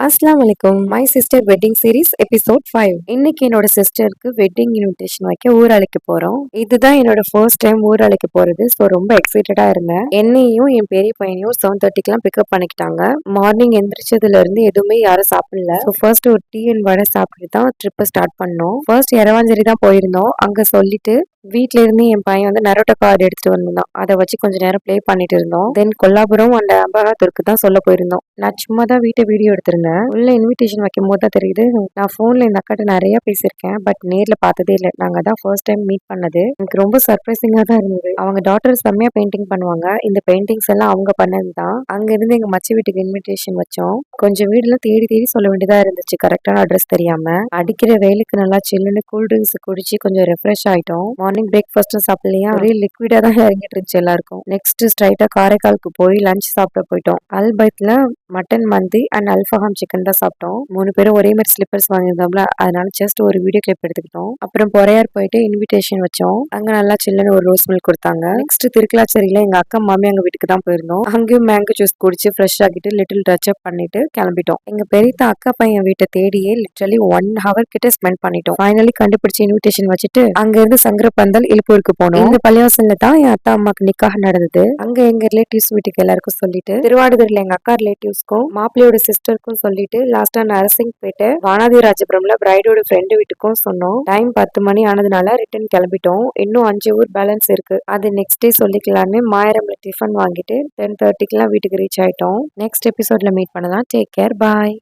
அஸ்ஸலாமு அலைக்கும். My sister wedding series episode 5. இன்னைக்கு என்னோட சிஸ்டருக்கு வெட்டிங் இன்விடேஷன் வைக்க ஊர் அழைக்க போறோம். இதுதான் என்னோட ஃபர்ஸ்ட் டைம் ஊர் அழைக்க போறது. ஸோ ரொம்ப எக்ஸைட்டடா இருந்தேன். என்னையும் என் பெரிய பையனையும் 7:30க்குலாம் பிக்கப் பண்ணிக்கிட்டாங்க. மார்னிங் எந்திரிச்சதுல இருந்து எதுவுமே யாரும் சாப்பிடல. ஸோ ஃபர்ஸ்ட் ஒரு டீ அண்ட் வடை சாப்பிட்டு தான் ட்ரிப்பை ஸ்டார்ட் பண்ணோம். ஃபர்ஸ்ட் எரவாஞ்சேரி தான் போயிருந்தோம். அங்க சொல்லிட்டு வீட்ல இருந்து என் பையன் வந்து நரோட்டா கார்டு எடுத்துட்டு வந்திருந்தான். அதை வச்சு கொஞ்ச நேரம் ப்ளே பண்ணிட்டு இருந்தோம். தென் கொல்லாபுரம் அண்ட் அம்பகாத்தூருக்கு தான் சொல்ல போயிருந்தோம். நான் சும்மா தான் வீட்டை வீடியோ எடுத்திருந்தேன். உள்ள இன்விடேஷன் வைக்கும் போது தான் தெரியுது, நான் போன்ல இந்த அக்காட்ட நிறைய பேசியிருக்கேன், பட் நேர்ல பார்த்ததே இல்லை. நாங்க தான் ஃபர்ஸ்ட் டைம் மீட் பண்ணது. எனக்கு ரொம்ப சர்ப்ரைசிங்கா தான் இருந்தது. அவங்க டாட்டர் செம்மையா பெயிண்டிங் பண்ணுவாங்க. இந்த பெயிண்டிங்ஸ் எல்லாம் அவங்க பண்ணது தான். அங்க இருந்து எங்க மச்சி வீட்டுக்கு இன்விடேஷன் வச்சோம். கொஞ்சம் வீடுலாம் தேடி தேடி சொல்ல வேண்டியதா இருந்துச்சு, கரெக்டான அட்ரஸ் தெரியாம. அடிக்கிற வெயிலுக்கு நல்லா சில்லுன்னு கூல் ட்ரிங்க்ஸ் குடிச்சு கொஞ்சம் ரெஃப்ரெஷ் ஆயிட்டோம். மார்னிங் பிரேக்ஃபாஸ்ட்டும் சாப்பிடலையா, ஒரே லிக்விடா தான் இறங்கிட்டு இருந்துச்சு எல்லாருக்கும். நெக்ஸ்ட் ஸ்ட்ரைட்டா காரைக்காலுக்கு போய் லஞ்ச் சாப்பிட போயிட்டோம். அல்பைத்ல மட்டன் மந்தி அண்ட் அல்ஃபஹாம் சிக்கன் தான் சாப்பிட்டோம். 3 பேரும் ஒரே மாதிரி ஸ்லிப்பர்ஸ் வாங்கியிருந்தோம்ல, அதனால ஜஸ்ட் ஒரு வீடியோ கிளிப் எடுத்துக்கிட்டோம். அப்புறம் பொறையார் போயிட்டு இன்விடேஷன் வச்சோம். அங்க நல்லா சில்லுன்னு ஒரு ரோஸ் மில்க் கொடுத்தாங்க. நெக்ஸ்ட் திருக்கலாச்சேரியில எங்க அக்கா மாமி அங்க வீட்டுக்கு தான் போயிருந்தோம். அங்கேயும் மேங்கோ ஜூஸ் குடிச்சு ஃப்ரெஷ் ஆகிட்டு லிட்டில் டச் அப் பண்ணிட்டு கிளம்பிட்டோம். எங்க பெரியத்த அக்கா பையன் வீட்டை தேடியே லிட்டரலி 1 hour கிட்ட ஸ்பெண்ட் பண்ணிட்டோம். ஃபைனலி கண்டுபிடிச்சு இன்விடேஷன் வச்சுட்டு அங்க இருந்து சங்கரப்பந்தல் இழுப்பூருக்கு போனோம். இந்த பள்ளிவாசல்ல தான் என் அத்தா அம்மாக்கு நிக்காக நடந்தது. அங்க எங்க ரிலேட்டிவ்ஸ் வீட்டுக்கு எல்லாருக்கும் சொல்லிட்டு, திருவாடுதுறையில எங்க அக்கா ரிலேட்டிவ்ஸ்க்கும் மாப்பிள்ளையோட சிஸ்டருக்கும் சொல்லிட்டு, லாஸ்டா நரசிங்பேட்டை வானாதிராஜபுரம்ல பிரைடோட ஃப்ரெண்டு வீட்டுக்கும் சொன்னோம். டைம் 10 மணி ஆனதுனால ரிட்டர்ன் கிளம்பிட்டோம். இன்னும் 5 ஊர் பேலன்ஸ் இருக்கு. அது நெக்ஸ்ட் டே சொல்லிக்கலான்னு மாயரம்ல டிஃபன் வாங்கிட்டு 10:30க்குலாம் வீட்டுக்கு ரீச் ஆயிட்டோம். நெக்ஸ்ட் எபிசோட்ல மீட் பண்ணலாம். டேக் கேர், பாய்.